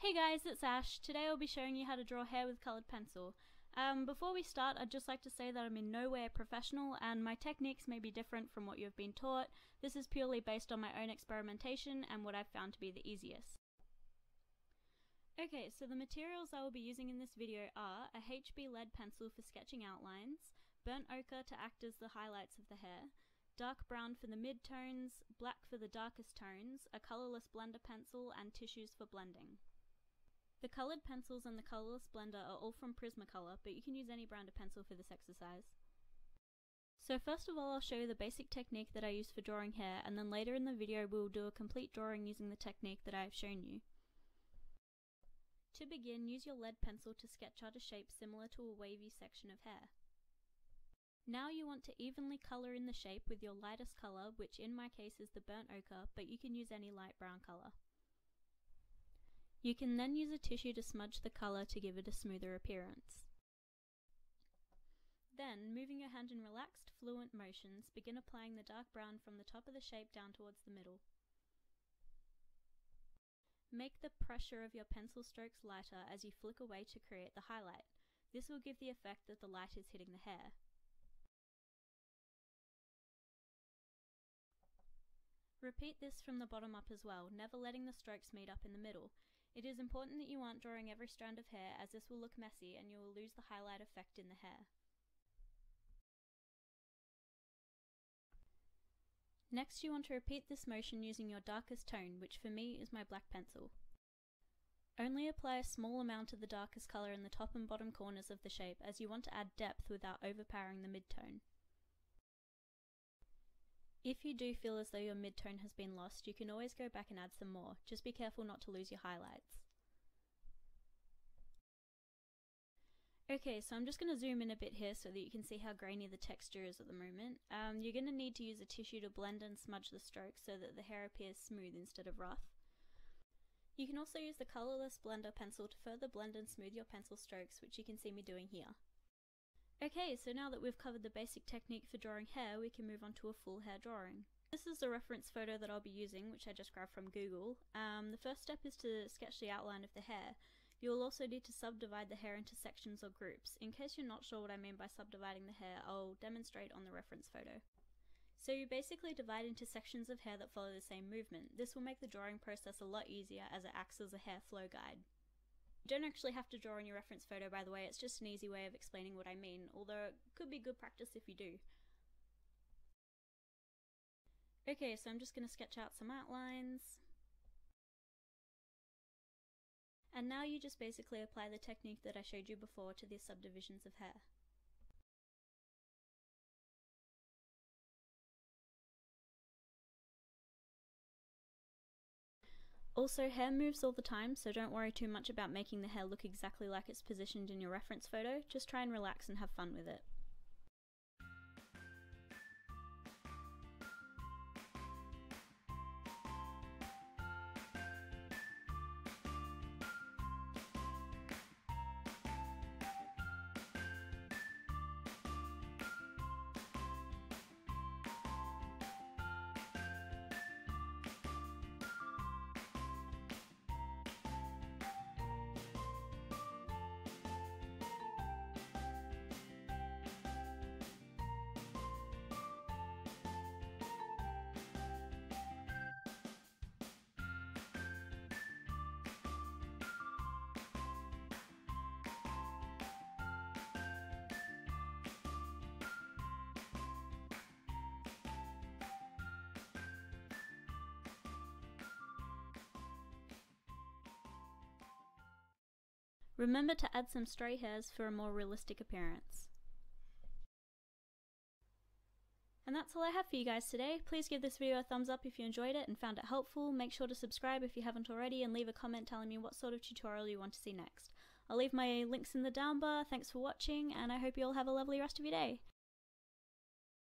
Hey guys, it's Ash. Today I'll be showing you how to draw hair with coloured pencil. Before we start, I'd just like to say that I'm in no way a professional and my techniques may be different from what you have been taught. This is purely based on my own experimentation and what I've found to be the easiest. Okay, so the materials I will be using in this video are a HB lead pencil for sketching outlines, burnt ochre to act as the highlights of the hair, dark brown for the mid-tones, black for the darkest tones, a colourless blender pencil, and tissues for blending. The coloured pencils and the colourless blender are all from Prismacolor, but you can use any brand of pencil for this exercise. So first of all, I'll show you the basic technique that I use for drawing hair, and then later in the video we'll do a complete drawing using the technique that I have shown you. To begin, use your lead pencil to sketch out a shape similar to a wavy section of hair. Now you want to evenly colour in the shape with your lightest colour, which in my case is the burnt ochre, but you can use any light brown colour. You can then use a tissue to smudge the colour to give it a smoother appearance. Then, moving your hand in relaxed, fluent motions, begin applying the dark brown from the top of the shape down towards the middle. Make the pressure of your pencil strokes lighter as you flick away to create the highlight. This will give the effect that the light is hitting the hair. Repeat this from the bottom up as well, never letting the strokes meet up in the middle. It is important that you aren't drawing every strand of hair, as this will look messy and you will lose the highlight effect in the hair. Next you want to repeat this motion using your darkest tone, which for me is my black pencil. Only apply a small amount of the darkest colour in the top and bottom corners of the shape, as you want to add depth without overpowering the mid-tone. If you do feel as though your mid-tone has been lost, you can always go back and add some more. Just be careful not to lose your highlights. Okay, so I'm just going to zoom in a bit here so that you can see how grainy the texture is at the moment. You're going to need to use a tissue to blend and smudge the strokes so that the hair appears smooth instead of rough. You can also use the colourless blender pencil to further blend and smooth your pencil strokes, which you can see me doing here. Okay, so now that we've covered the basic technique for drawing hair, we can move on to a full hair drawing. This is the reference photo that I'll be using, which I just grabbed from Google. The first step is to sketch the outline of the hair. You will also need to subdivide the hair into sections or groups. In case you're not sure what I mean by subdividing the hair, I'll demonstrate on the reference photo. So you basically divide into sections of hair that follow the same movement. This will make the drawing process a lot easier as it acts as a hair flow guide. You don't actually have to draw on your reference photo, by the way, it's just an easy way of explaining what I mean, although it could be good practice if you do. Okay, so I'm just going to sketch out some outlines. And now you just basically apply the technique that I showed you before to the subdivisions of hair. Also, hair moves all the time, so don't worry too much about making the hair look exactly like it's positioned in your reference photo, just try and relax and have fun with it. Remember to add some stray hairs for a more realistic appearance. And that's all I have for you guys today. Please give this video a thumbs up if you enjoyed it and found it helpful. Make sure to subscribe if you haven't already and leave a comment telling me what sort of tutorial you want to see next. I'll leave my links in the down bar. Thanks for watching and I hope you all have a lovely rest of your day.